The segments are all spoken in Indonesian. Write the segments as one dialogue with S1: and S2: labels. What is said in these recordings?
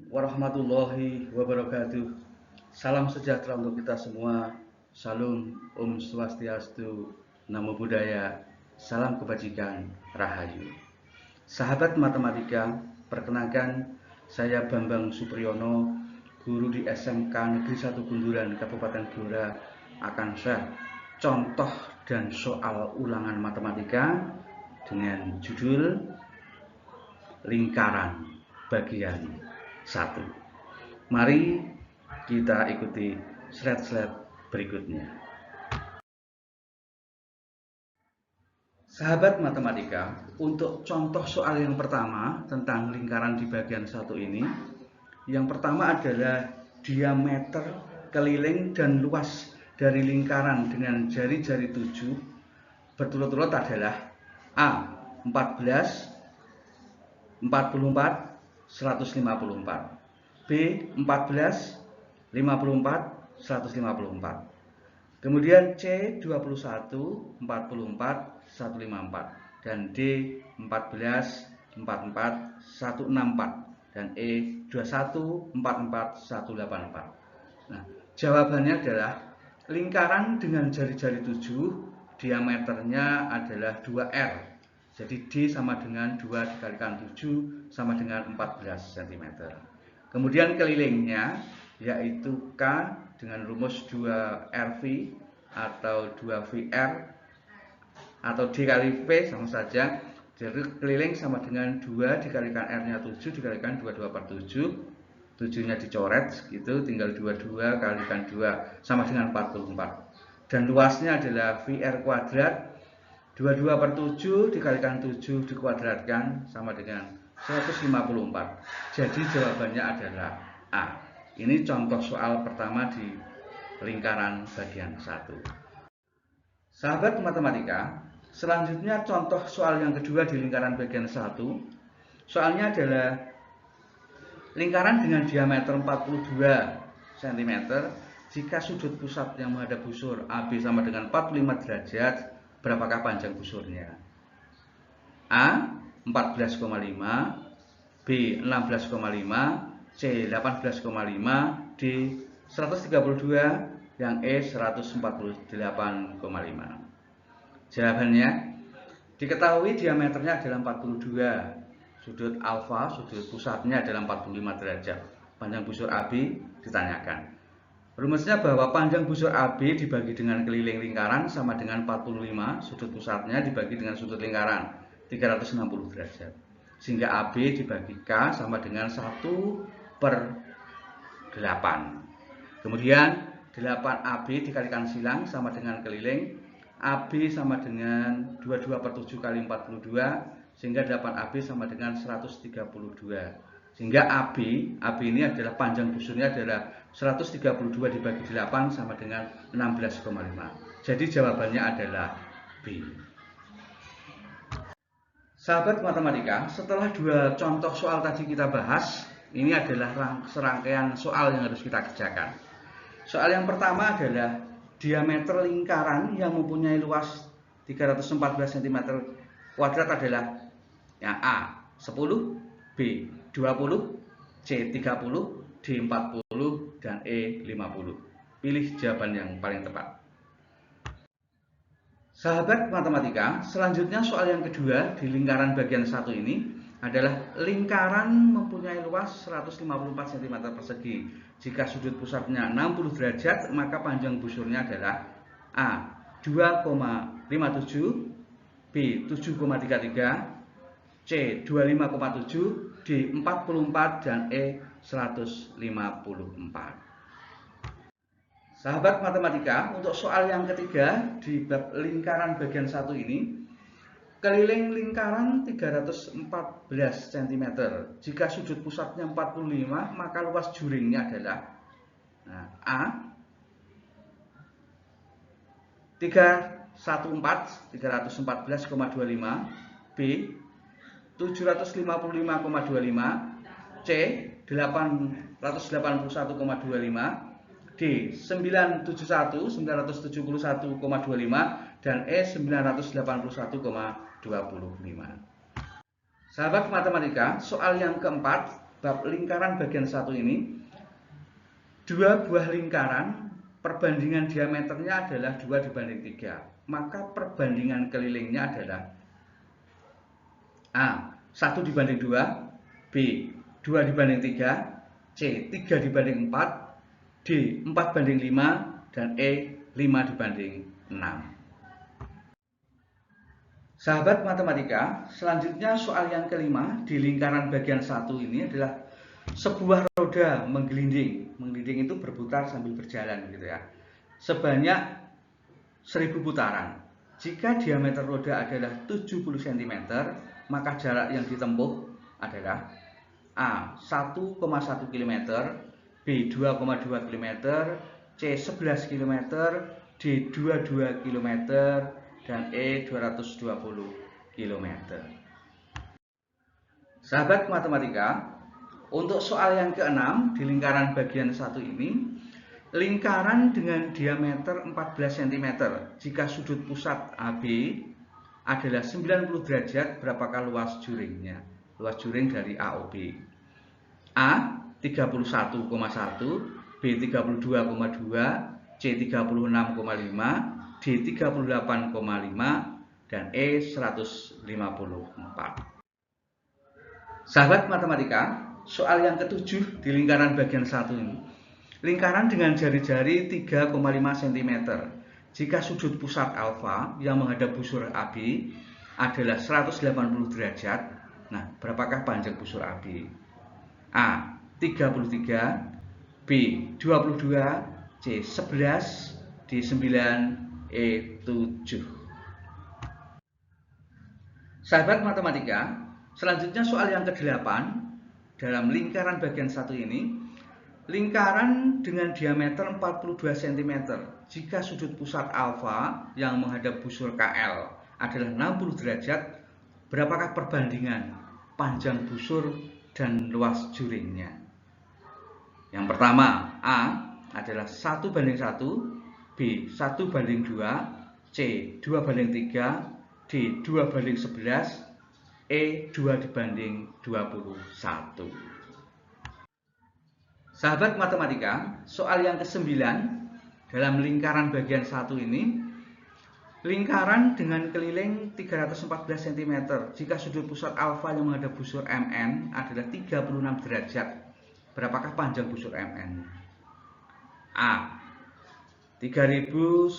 S1: warahmatullahi wabarakatuh. Salam sejahtera untuk kita semua. Salam Om Swastiastu, Namo Buddhaya, salam kebajikan, Rahayu. Sahabat matematika, perkenalkan saya Bambang Supriyono, guru di SMK Negeri 1 Bunduran, Kabupaten Blora, akan share contoh dan soal ulangan matematika dengan judul lingkaran bagian 1. Mari kita ikuti slide-slide berikutnya. Sahabat matematika, untuk contoh soal yang pertama tentang lingkaran di bagian 1 ini, yang pertama adalah diameter keliling dan luas dari lingkaran dengan jari-jari 7 berturut-turut adalah A. 14, 44, 154, B. 14, 54, 154, kemudian C. 21, 44, 154, dan D. 14, 44, 164, dan E. 21, 44, 184. Nah, jawabannya adalah lingkaran dengan jari-jari 7 diameternya adalah 2R. Jadi D sama dengan 2 dikalikan 7 sama dengan 14 cm. Kemudian kelilingnya yaitu K dengan rumus 2RV atau 2VR atau D kali V sama saja. Jadi keliling sama dengan 2 dikalikan R-nya 7 dikalikan 22 per 7. 7-nya dicoret gitu, tinggal 22 kalikan 2 sama dengan 44. Dan luasnya adalah VR kuadrat. 22 per 7 dikalikan 7 dikuadratkan sama dengan 154. Jadi jawabannya adalah A. Ini contoh soal pertama di lingkaran bagian 1. Sahabat matematika, selanjutnya contoh soal yang kedua di lingkaran bagian 1. Soalnya adalah lingkaran dengan diameter 42 cm jika sudut pusat yang menghadap busur AB sama dengan 45 derajat, berapakah panjang busurnya? A. 14,5, B. 16,5, C. 18,5, D. 132, yang E. 148,5. Jawabannya, diketahui diameternya adalah 42, sudut alfa, sudut pusatnya adalah 45 derajat. Panjang busur AB ditanyakan. Rumusnya bahwa panjang busur AB dibagi dengan keliling lingkaran sama dengan 45, sudut pusatnya dibagi dengan sudut lingkaran 360 derajat. Sehingga AB dibagi K sama dengan 1/8. Kemudian 8AB dikalikan silang sama dengan keliling. AB sama dengan 22 per 7 kali 42, sehingga 8AB sama dengan 132. Sehingga AB ini adalah panjang busurnya adalah 132 dibagi 8 sama dengan 16,5. Jadi jawabannya adalah B. Sahabat matematika, setelah dua contoh soal tadi kita bahas, ini adalah serangkaian soal yang harus kita kerjakan. Soal yang pertama adalah diameter lingkaran yang mempunyai luas 314 cm kuadrat adalah yang A 10, B 20, C 30, D 40, dan E 50. Pilih jawaban yang paling tepat. Sahabat matematika, selanjutnya soal yang kedua di lingkaran bagian 1 ini adalah lingkaran mempunyai luas 154 cm persegi. Jika sudut pusatnya 60 derajat, maka panjang busurnya adalah A 2,57, B 7,33, C 25,7, D 44, dan E 154. Sahabat matematika, untuk soal yang ketiga di bab lingkaran bagian 1 ini, keliling lingkaran 314 cm. Jika sudut pusatnya 45, maka luas juringnya adalah A 314,25, B 755,25, C 881,25, D 971, 971,25, dan E 981,25. Sahabat matematika, soal yang keempat bab lingkaran bagian 1 ini, dua buah lingkaran perbandingan diameternya adalah 2:3. Maka perbandingan kelilingnya adalah A. 1:2, B. 2:3, C. 3:4, D. 4:5, dan E. 5:6. Sahabat matematika, selanjutnya soal yang kelima di lingkaran bagian 1 ini adalah sebuah roda menggelinding. Menggelinding itu berputar sambil berjalan gitu ya. Sebanyak 1000 putaran. Jika diameter roda adalah 70 cm, maka jarak yang ditempuh adalah A. 1,1 km, B. 2,2 km, C. 11 km, D. 22 km, dan E 220 km. Sahabat matematika, untuk soal yang keenam di lingkaran bagian 1 ini, lingkaran dengan diameter 14 cm jika sudut pusat AB adalah 90 derajat, berapakah luas juringnya? Luas juring dari AOB. A 31,1, B 32,2, C 36,5, D 38,5, dan E 154. Sahabat matematika, soal yang ketujuh di lingkaran bagian 1 ini. Lingkaran dengan jari-jari 3,5 cm jika sudut pusat alfa yang menghadap busur AB adalah 180 derajat. Nah, berapakah panjang busur AB? A 33, B 22, C 11, D 9, E 7. Sahabat matematika, selanjutnya soal yang ke-8 dalam lingkaran bagian 1 ini. Lingkaran dengan diameter 42 cm jika sudut pusat alfa yang menghadap busur KL adalah 60 derajat, berapakah perbandingan panjang busur dan luas juringnya? Yang pertama, A adalah 1:1, B 1:2, C 2:3, D 2:11, E 2:21. Sahabat matematika, soal yang ke-9 dalam lingkaran bagian 1 ini. Lingkaran dengan keliling 314 cm jika sudut pusat alfa yang menghadap busur MN adalah 36 derajat, berapakah panjang busur MN? A 3140,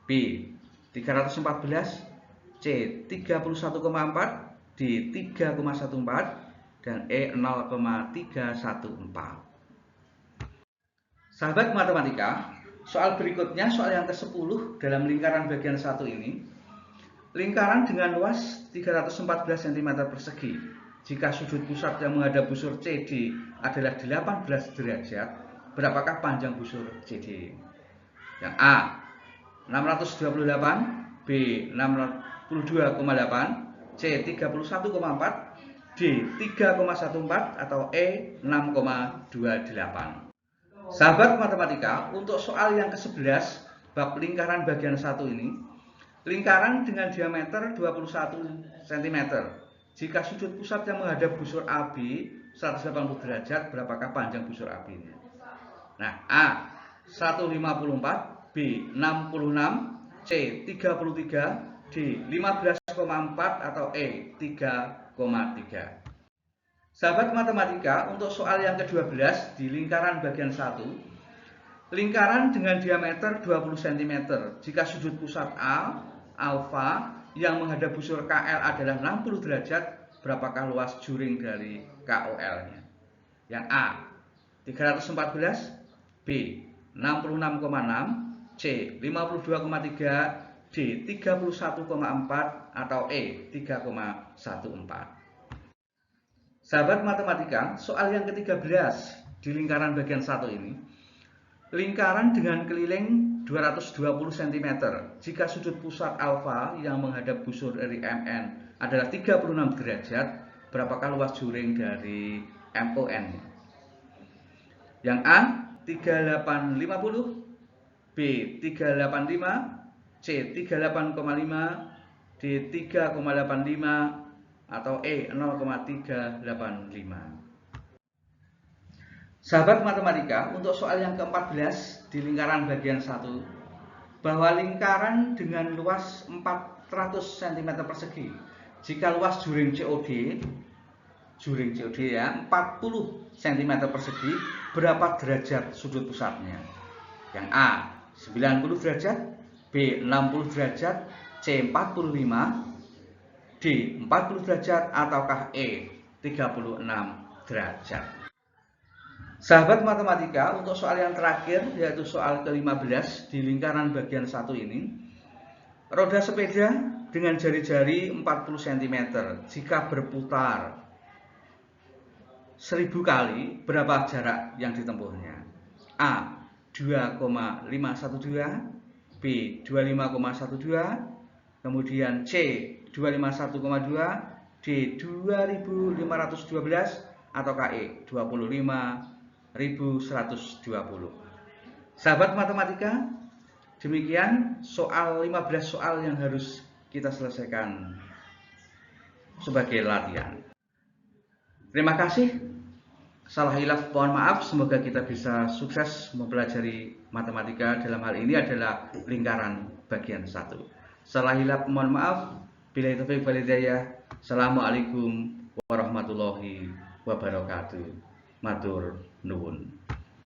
S1: B 314, C 31,4, D 3,14, dan E 0,314. Sahabat matematika, soal berikutnya, soal yang ke-10 dalam lingkaran bagian 1 ini. Lingkaran dengan luas 314 cm persegi jika sudut pusat yang menghadap busur CD adalah 18 derajat, berapakah panjang busur CD? Yang A 628, B 62,8, C 31,4, D 3,14, atau E 6,28. Sahabat matematika, untuk soal yang ke-11 bab lingkaran bagian 1 ini. Lingkaran dengan diameter 21 cm jika sudut pusat yang menghadap busur AB 180 derajat, berapakah panjang busur AB ini? Nah, A 154, B 66, C 33, D 15,4, atau E 3,3. Sahabat matematika, untuk soal yang ke-12 di lingkaran bagian 1. Lingkaran dengan diameter 20 cm jika sudut pusat A, alfa, yang menghadap busur KL adalah 60 derajat, berapakah luas juring dari KOL-nya? Yang A 314, B 66,6, C 52,3, D 31,4, atau E 3,14. Sahabat matematika, soal yang ke-13 di lingkaran bagian 1 ini. Lingkaran dengan keliling 220 cm jika sudut pusat alfa yang menghadap busur dari MN adalah 36 derajat, berapakah luas juring dari MON? Yang A 3850, B 385, C 38,5, D 3,85, atau E 0,385. Sahabat matematika, untuk soal yang ke-14 di lingkaran bagian 1, bahwa lingkaran dengan luas 400 cm persegi, jika luas juring COD ya 40 cm persegi, berapa derajat sudut pusatnya? Yang A 90 derajat, B 60 derajat, C 45, D 40 derajat, ataukah E 36 derajat. Sahabat matematika, untuk soal yang terakhir yaitu soal ke-15 di lingkaran bagian 1 ini, roda sepeda dengan jari-jari 40 cm jika berputar 1000 kali, berapa jarak yang ditempuhnya? A 2,512, B 25,12, kemudian C 251,2, D 2512, ataukah E 25.120. Sahabat matematika, demikian soal 15 soal yang harus kita selesaikan sebagai latihan. Terima kasih. Salah hilaf mohon maaf, semoga kita bisa sukses mempelajari matematika. Dalam hal ini adalah lingkaran bagian 1. Salah hilaf mohon maaf. Billahi taufiq wal hidayah. Assalamualaikum warahmatullahi wabarakatuh. Matur nuwun.